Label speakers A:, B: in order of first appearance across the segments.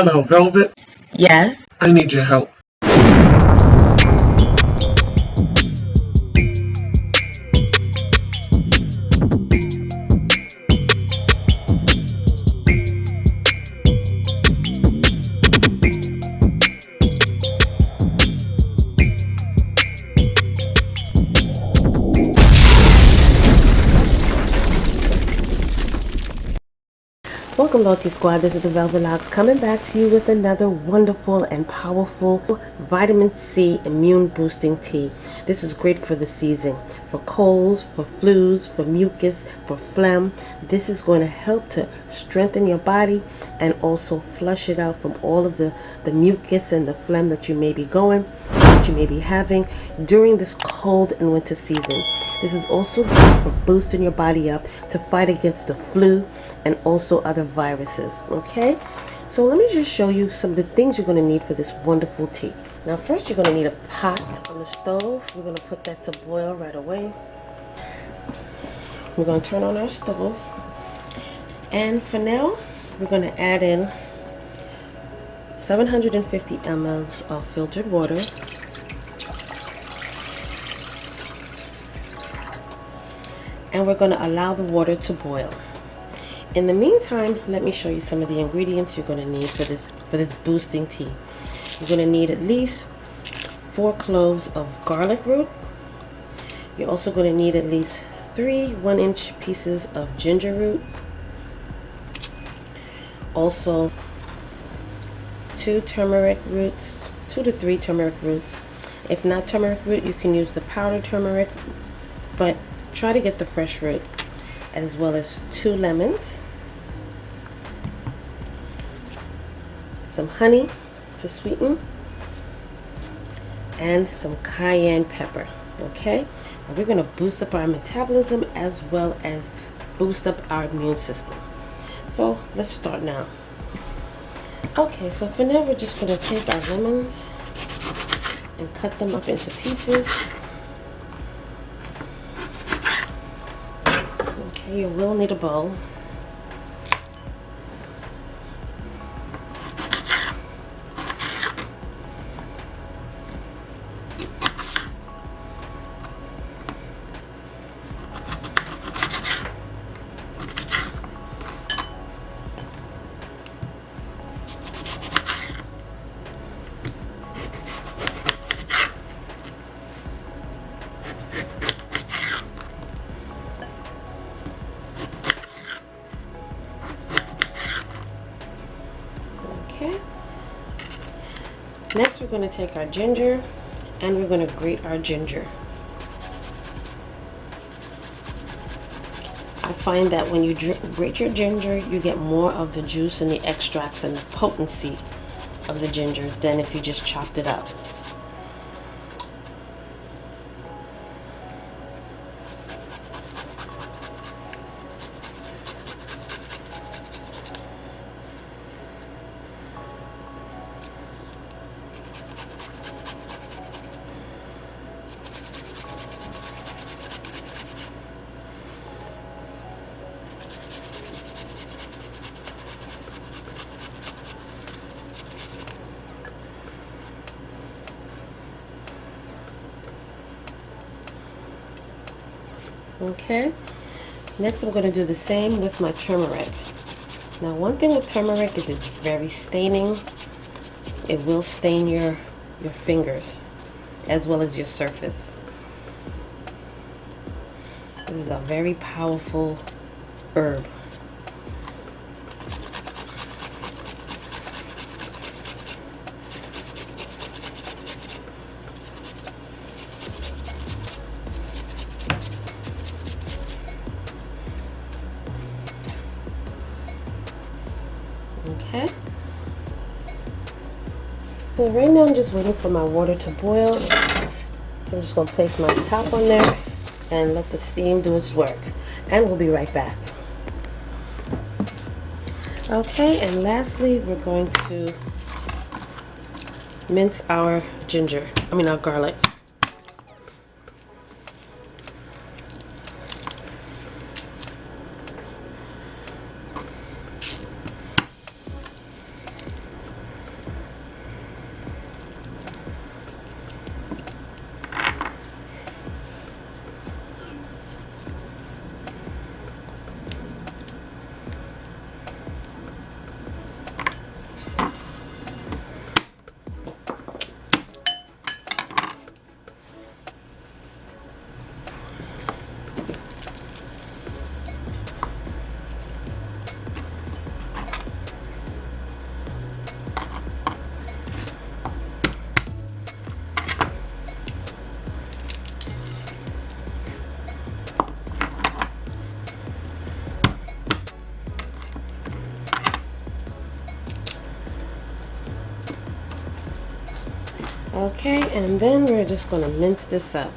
A: Hello, Velvet.
B: Yes.
A: I need your help.
B: Welcome, Loyalty Squad. This is the Velvet Locks coming back to you with another wonderful and powerful vitamin C immune boosting tea. This is great for the season, for colds, for flus, for mucus, for phlegm. This is going to help to strengthen your body and also flush it out from all of the mucus and the phlegm that you may be having during this cold and winter season. This is also good for boosting your body up to fight against the flu and also other viruses. Okay, so let me just show you some of the things you're going to need for this wonderful tea. Now first, you're going to need a pot on the stove. We're going to put that to boil right away. We're going to turn on our stove, and for now we're going to add in 750 ml of filtered water, and we're going to allow the water to boil. In the meantime, let me show you some of the ingredients you're going to need for this boosting tea. You're going to need at least 4 cloves of garlic root. You're also going to need at least 3 1-inch pieces of ginger root. Also 2 turmeric roots, 2 to 3 turmeric roots. If not turmeric root, you can use the powdered turmeric, but try to get the fresh root, as well as 2 lemons, some honey to sweeten, and some cayenne pepper. Okay, and we're going to boost up our metabolism as well as boost up our immune system. So let's start now. Okay, so for now we're just going to take our lemons and cut them up into pieces. Okay, you will need a bowl. Okay. Next, we're going to take our ginger and we're going to grate our ginger. I find that when you grate your ginger, you get more of the juice and the extracts and the potency of the ginger than if you just chopped it up. Okay, next I'm going to do the same with my turmeric. Now one thing with turmeric is it's very staining. It will stain your fingers as well as your surface. This is a very powerful herb. Okay, so right now I'm just waiting for my water to boil. So I'm just going to place my top on there and let the steam do its work, and we'll be right back. Okay, and lastly we're going to mince our our garlic. Okay, and then we're just going to mince this up.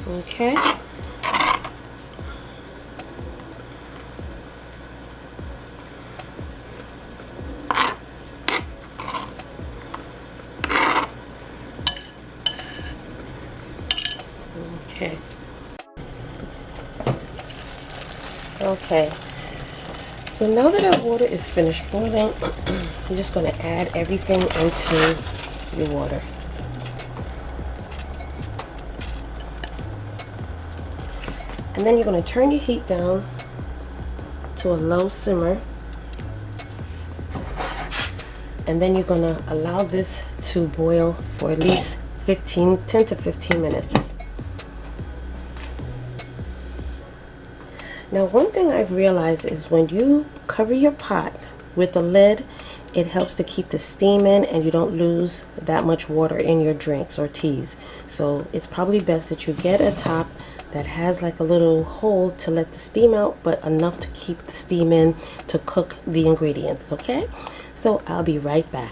B: Okay. Okay. Okay. So now that our water is finished boiling, I'm just going to add everything into your water. And then you're going to turn your heat down to a low simmer. And then you're going to allow this to boil for at least 10 to 15 minutes. Now, one thing I've realized is when you cover your pot with a lid, it helps to keep the steam in and you don't lose that much water in your drinks or teas. So it's probably best that you get a top that has like a little hole to let the steam out, but enough to keep the steam in to cook the ingredients, okay? So I'll be right back.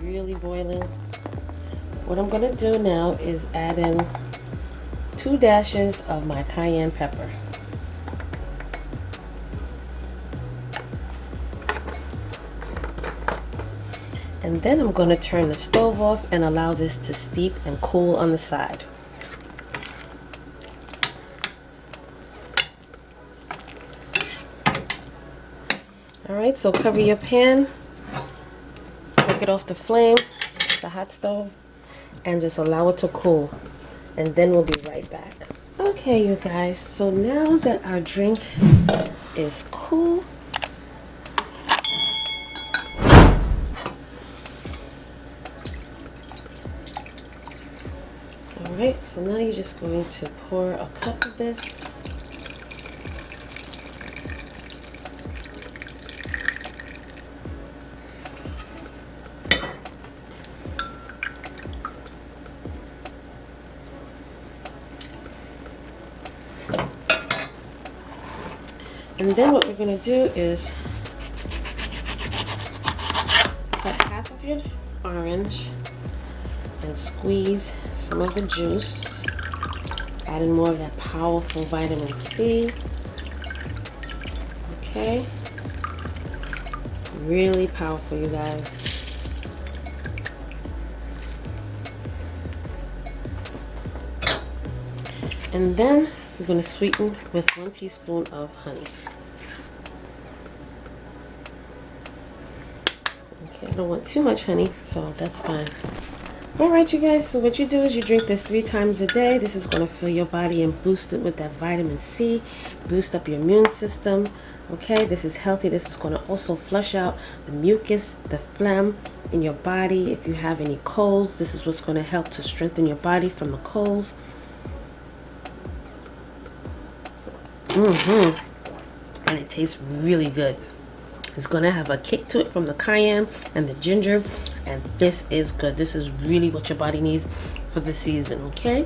B: Really boiling. What I'm going to do now is add in 2 dashes of my cayenne pepper. And then I'm going to turn the stove off and allow this to steep and cool on the side. Alright, so cover your pan. Take it off the flame, the hot stove, and just allow it to cool, and then we'll be right back. Okay, you guys, so now that our drink is cool, alright, so now you're just going to pour a cup of this. And then what we're going to do is cut half of your orange and squeeze some of the juice, adding more of that powerful vitamin C. Okay, really powerful, you guys. And then we're going to sweeten with 1 teaspoon of honey. Okay, I don't want too much honey, so that's fine. Alright, you guys, so what you do is you drink this 3 times a day. This is going to fill your body and boost it with that vitamin C, boost up your immune system. Okay, this is healthy. This is going to also flush out the mucus, the phlegm in your body. If you have any colds, this is what's going to help to strengthen your body from the colds. And it tastes really good. It's going to have a kick to it from the cayenne and the ginger, and this is good. This is really what your body needs for the season, okay?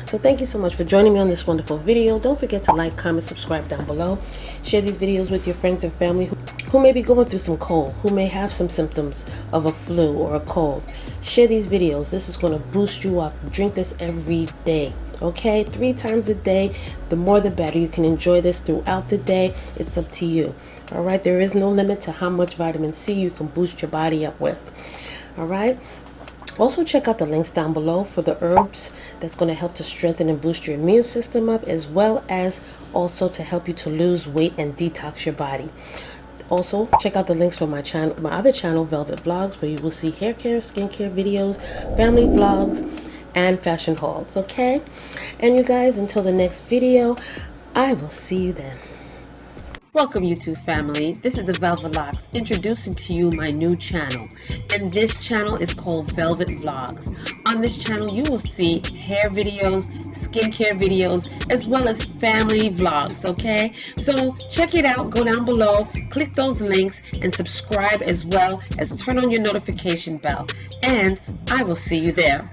B: So thank you so much for joining me on this wonderful video. Don't forget to like, comment, subscribe down below. Share these videos with your friends and family who may be going through some cold, who may have some symptoms of a flu or a cold. Share these videos. This is going to boost you up. Drink this every day, okay? 3 times a day. The more the better. You can enjoy this throughout the day. It's up to you. All right, there is no limit to how much vitamin C you can boost your body up with. All right, also check out the links down below for the herbs that's going to help to strengthen and boost your immune system up, as well as also to help you to lose weight and detox your body. Also, check out the links for my channel, my other channel, Velvet Vlogs, where you will see hair care, skincare videos, family vlogs, and fashion hauls. Okay, and you guys, until the next video, I will see you then. Welcome, YouTube family. This is the Velvet Locks introducing to you my new channel, and this channel is called Velvet Vlogs. On this channel, you will see hair videos, skincare videos, as well as family vlogs. Okay, so check it out. Go down below, click those links, and subscribe, as well as turn on your notification bell. And I will see you there.